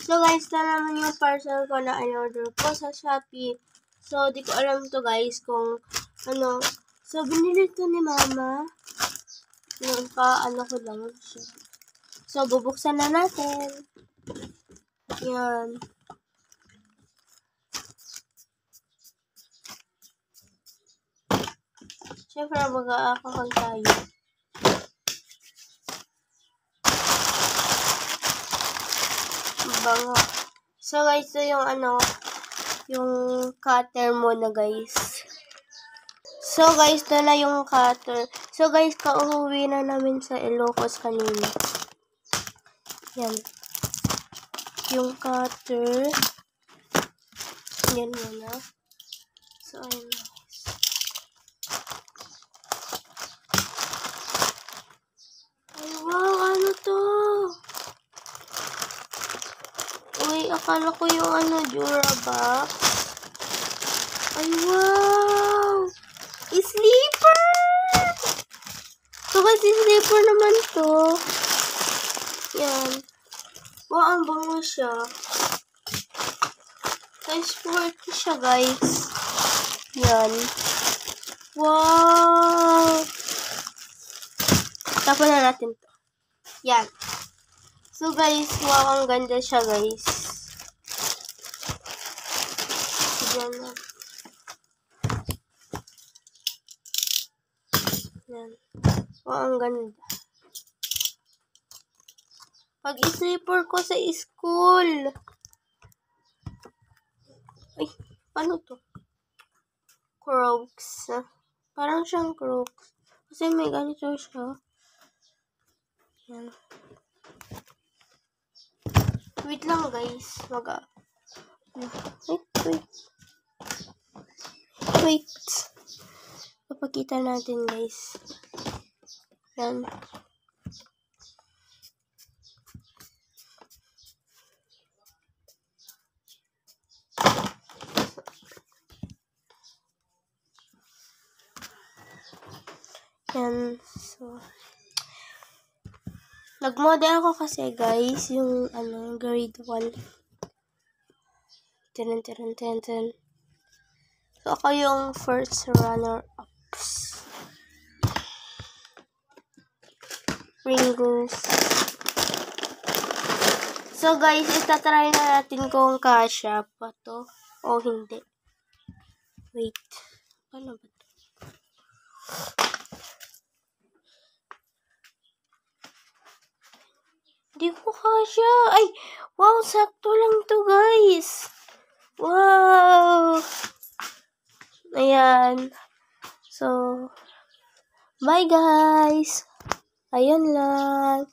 So guys, ito naman yung parcel ko na in-order ko sa Shopee. So, di ko alam to guys kung ano. So, binili to ni Mama. Yun pa, ko lang siya. So, bubuksan na natin. Yan. Siyempre, mag-aakakag tayo. Bango. So, guys, ito yung yung cutter mo na guys. So, guys, ito na yung cutter. So, guys, kauwi na namin sa Ilocos kanina. Yan. Yung cutter. Yan muna. So, ayun na. Ay, wow, ano to? Uy, akala ko yung Durabox. Ay, wow! Sleeper! So, kasi sleeper naman to. Yan. Wow, ang bango siya. Size 40 siya, guys. Yan. Wow! Tapon na natin to. Yan. So, guys, wow, ang ganda siya, guys. Yan na. Yan. Wow, ang ganda. Pag-sleeper ko sa school. Ay, ano to? Crocs. Parang siyang Crocs. Kasi may ganito siya. Yan. Wait lang guys. Wait. Papakita natin guys. Yan. Yan. So, nag-model ako kasi guys, yung grade 1. Tinan. So, ako yung first runner-ups. Pringles. So, guys, itatry na natin kung kasya pa to o hindi. Wait. Paano ba to? Hindi ko kasya. Ay! Wow! Sakto lang to, guys. Wow! Ayan. So, bye, guys. Ayun lang.